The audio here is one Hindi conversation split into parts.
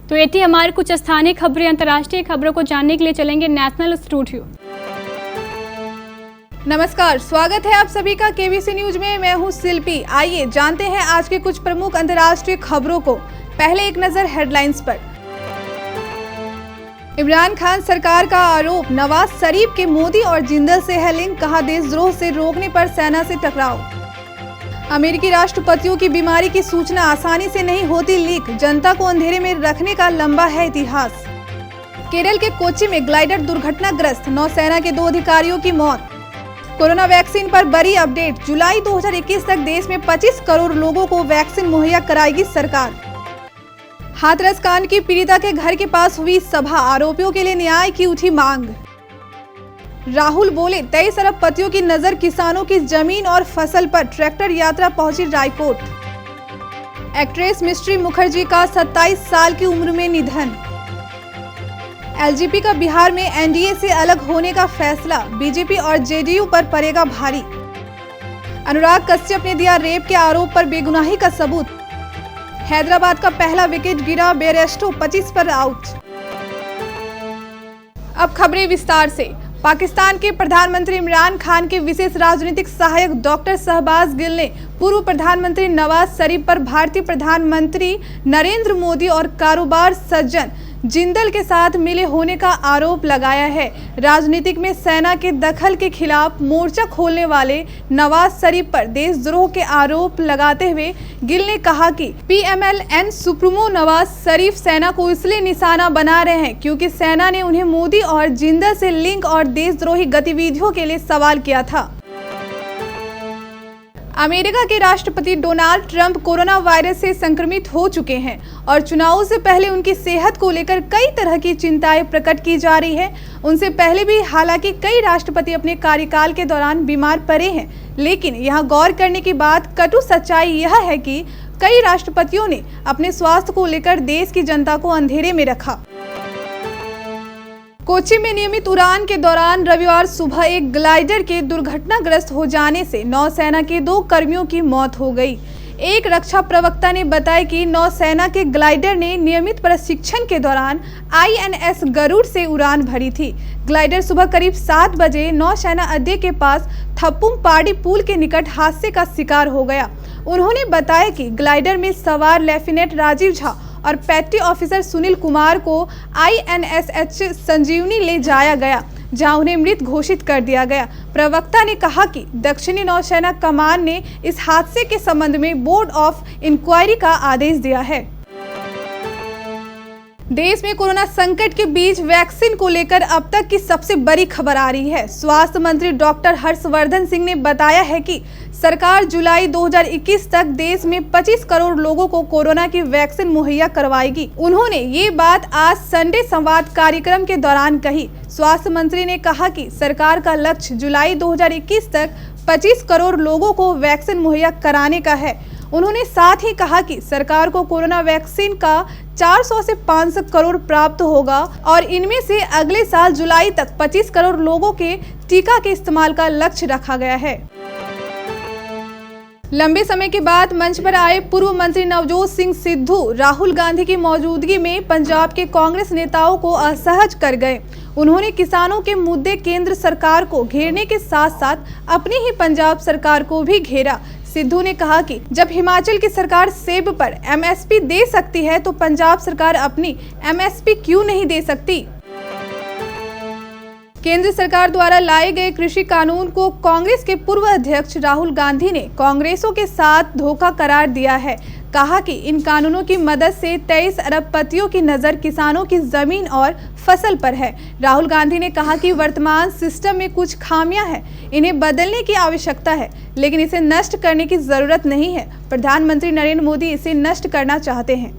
तो ये थी हमारे कुछ स्थानीय खबरें। अंतर्राष्ट्रीय खबरों को जानने के लिए चलेंगे नेशनल स्टूडियो। नमस्कार, स्वागत है आप सभी का केबीसी न्यूज में। मैं हूं शिल्पी। आइए जानते हैं आज के कुछ प्रमुख अंतर्राष्ट्रीय खबरों को। पहले एक नजर हेडलाइंस पर। इमरान खान सरकार का आरोप, नवाज शरीफ के मोदी और जिंदल से है लिंक, कहा देशद्रोह से रोकने पर सेना से टकराव। अमेरिकी राष्ट्रपतियों की बीमारी की सूचना आसानी से नहीं होती लीक, जनता को अंधेरे में रखने का लंबा है इतिहास। केरल के कोच्चि में ग्लाइडर दुर्घटनाग्रस्त, नौसेना के 2 अधिकारियों की मौत। कोरोना वैक्सीन पर बड़ी अपडेट, जुलाई 2021 तक देश में 25 करोड़ लोगों को वैक्सीन मुहैया कराएगी सरकार। हाथरस कांड की पीड़िता के घर के पास हुई सभा, आरोपियों के लिए न्याय की उठी मांग। राहुल बोले 23 अरबपतियों की नजर किसानों की जमीन और फसल पर, ट्रैक्टर यात्रा पहुंची रायकोट। एक्ट्रेस मिस्ट्री मुखर्जी का 27 साल की उम्र में निधन। एलजेपी का बिहार में एनडीए से अलग होने का फैसला, बीजेपी और जेडीयू पर पड़ेगा भारी। अनुराग कश्यप ने दिया रेप के आरोप पर बेगुनाही का सबूत। हैदराबाद का पहला विकेट गिरा, बेरेस्टो 25 पर आउट। अब खबरें विस्तार से। पाकिस्तान के प्रधानमंत्री इमरान खान के विशेष राजनीतिक सहायक डॉक्टर शहबाज गिल ने पूर्व प्रधानमंत्री नवाज शरीफ पर भारतीय प्रधानमंत्री नरेंद्र मोदी और कारोबार सज्जन जिंदल के साथ मिले होने का आरोप लगाया है। राजनीतिक में सेना के दखल के खिलाफ मोर्चा खोलने वाले नवाज शरीफ पर देशद्रोह के आरोप लगाते हुए गिल ने कहा कि पीएमएल-एन सुप्रीमो नवाज शरीफ सेना को इसलिए निशाना बना रहे हैं क्योंकि सेना ने उन्हें मोदी और जिंदल से लिंक और देशद्रोही गतिविधियों के लिए सवाल किया था। अमेरिका के राष्ट्रपति डोनाल्ड ट्रंप कोरोना वायरस से संक्रमित हो चुके हैं और चुनावों से पहले उनकी सेहत को लेकर कई तरह की चिंताएं प्रकट की जा रही है। उनसे पहले भी हालांकि कई राष्ट्रपति अपने कार्यकाल के दौरान बीमार पड़े हैं, लेकिन यहाँ गौर करने की बात, कटु सच्चाई यह है कि कई राष्ट्रपतियों ने अपने स्वास्थ्य को लेकर देश की जनता को अंधेरे में रखा। कोच्चि में नियमित उड़ान के दौरान रविवार सुबह एक ग्लाइडर के दुर्घटनाग्रस्त हो जाने से नौसेना के 2 कर्मियों की मौत हो गई। एक रक्षा प्रवक्ता ने बताया कि नौसेना के ग्लाइडर ने नियमित प्रशिक्षण के दौरान आईएनएस गरुड़ से उड़ान भरी थी। ग्लाइडर सुबह करीब 7 बजे नौसेना अड्डे के पास थप्पुमपाड़ी पुल के निकट हादसे का शिकार हो गया। उन्होंने बताया कि ग्लाइडर में सवार लेफ्टिनेंट राजीव झा और पेटी ऑफिसर सुनील कुमार को आईएनएस संजीवनी ले जाया गया, जहां उन्हें मृत घोषित कर दिया गया। प्रवक्ता ने कहा कि दक्षिणी नौसेना कमान ने इस हादसे के संबंध में बोर्ड ऑफ इंक्वायरी का आदेश दिया है। देश में कोरोना संकट के बीच वैक्सीन को लेकर अब तक की सबसे बड़ी खबर आ रही है। स्वास्थ्य मंत्री डॉक्टर हर्षवर्धन सिंह ने बताया है कि सरकार जुलाई 2021 तक देश में 25 करोड़ लोगों को कोरोना की वैक्सीन मुहैया करवाएगी। उन्होंने ये बात आज संडे संवाद कार्यक्रम के दौरान कही। स्वास्थ्य मंत्री ने कहा कि सरकार का लक्ष्य जुलाई 2021 तक 25 करोड़ लोगों को वैक्सीन मुहैया कराने का है। उन्होंने साथ ही कहा कि सरकार को कोरोना वैक्सीन का 400 से 500 करोड़ प्राप्त होगा और इनमें से अगले साल जुलाई तक 25 करोड़ लोगों के टीका के इस्तेमाल का लक्ष्य रखा गया है। लंबे समय के बाद मंच पर आए पूर्व मंत्री नवजोत सिंह सिद्धू राहुल गांधी की मौजूदगी में पंजाब के कांग्रेस नेताओं को असहज कर गए। उन्होंने किसानों के मुद्दे केंद्र सरकार को घेरने के साथ साथ अपनी ही पंजाब सरकार को भी घेरा। सिद्धू ने कहा कि जब हिमाचल की सरकार सेब पर एमएसपी दे सकती है तो पंजाब सरकार अपनी एमएसपी क्यों नहीं दे सकती। केंद्र सरकार द्वारा लाए गए कृषि कानून को कांग्रेस के पूर्व अध्यक्ष राहुल गांधी ने कांग्रेसों के साथ धोखा करार दिया है। कहा कि इन कानूनों की मदद से 23 अरबपतियों की नज़र किसानों की जमीन और फसल पर है। राहुल गांधी ने कहा कि वर्तमान सिस्टम में कुछ खामियां हैं, इन्हें बदलने की आवश्यकता है, लेकिन इसे नष्ट करने की जरूरत नहीं है। प्रधानमंत्री नरेंद्र मोदी इसे नष्ट करना चाहते हैं।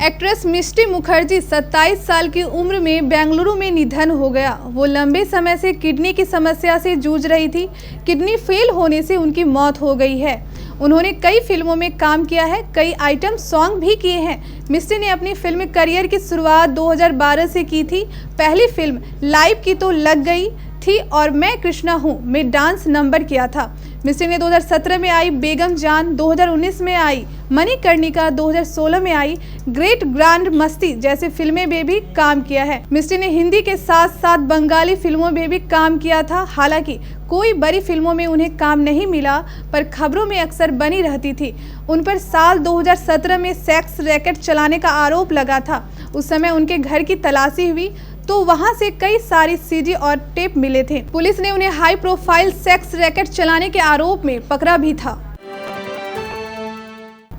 एक्ट्रेस मिस्ट्री मुखर्जी 27 साल की उम्र में बेंगलुरु में निधन हो गया। वो लंबे समय से किडनी की समस्या से जूझ रही थी। किडनी फेल होने से उनकी मौत हो गई है। उन्होंने कई फिल्मों में काम किया है, कई आइटम सॉन्ग भी किए हैं। मिस्ट्री ने अपनी फिल्म करियर की शुरुआत 2012 से की थी। पहली फिल्म लाइव की तो लग गई थी और मैं कृष्णा हूँ में डांस नंबर किया था। मिस्ट्री ने 2017 में आई बेगम जान, 2019 में आई मणिकर्णिका, 2016 में आई ग्रेट ग्रैंड मस्ती जैसे फिल्में में भी काम किया है। मिस्ट्री ने हिंदी के साथ साथ बंगाली फिल्मों में भी काम किया था। हालांकि कोई बड़ी फिल्मों में उन्हें काम नहीं मिला, पर खबरों में अक्सर बनी रहती थी। उन पर साल 2017 में सेक्स रैकेट चलाने का आरोप लगा था। उस समय उनके घर की तलाशी हुई तो वहां से कई सारी सीडी और टेप मिले थे। पुलिस ने उन्हें हाई प्रोफाइल सेक्स रैकेट चलाने के आरोप में पकड़ा भी था।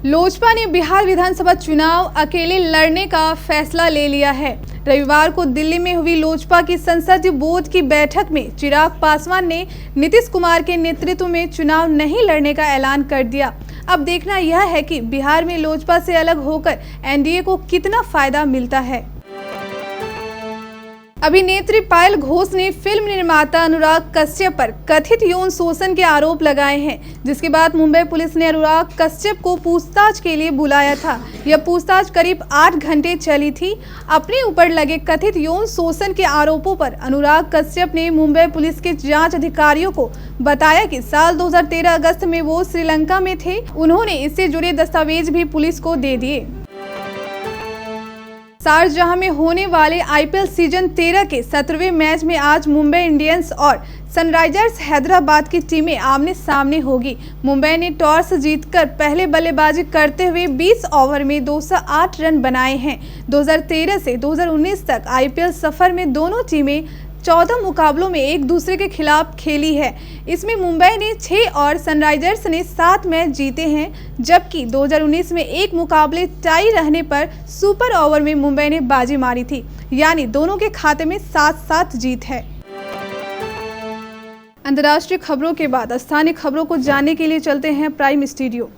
लोजपा ने बिहार विधानसभा चुनाव अकेले लड़ने का फैसला ले लिया है। रविवार को दिल्ली में हुई लोजपा की संसदीय बोर्ड की बैठक में चिराग पासवान ने नीतीश कुमार के नेतृत्व में चुनाव नहीं लड़ने का ऐलान कर दिया। अब देखना यह है कि बिहार में लोजपा से अलग होकर एनडीए को कितना फायदा मिलता है। अभिनेत्री पायल घोष ने फिल्म निर्माता अनुराग कश्यप पर कथित यौन शोषण के आरोप लगाए हैं, जिसके बाद मुंबई पुलिस ने अनुराग कश्यप को पूछताछ के लिए बुलाया था। यह पूछताछ करीब 8 घंटे चली थी। अपने ऊपर लगे कथित यौन शोषण के आरोपों पर अनुराग कश्यप ने मुंबई पुलिस के जांच अधिकारियों को बताया कि साल 2013 अगस्त में वो श्रीलंका में थे। उन्होंने इससे जुड़े दस्तावेज भी पुलिस को दे दिए। शारजाह में होने वाले आईपीएल सीजन 13 के 17वें मैच में आज मुंबई इंडियंस और सनराइजर्स हैदराबाद की टीमें आमने सामने होगी। मुंबई ने टॉस जीतकर पहले बल्लेबाजी करते हुए 20 ओवर में 208 रन बनाए हैं। 2013 से 2019 तक आईपीएल सफर में दोनों टीमें 14 मुकाबलों में एक दूसरे के खिलाफ खेली है। इसमें मुंबई ने 6 और सनराइजर्स ने 7 मैच जीते हैं, जबकि 2019 में एक मुकाबले टाई रहने पर सुपर ओवर में मुंबई ने बाजी मारी थी। यानी दोनों के खाते में 7-7 जीत है। अंतर्राष्ट्रीय खबरों के बाद स्थानीय खबरों को जानने के लिए चलते हैं प्राइम स्टूडियो।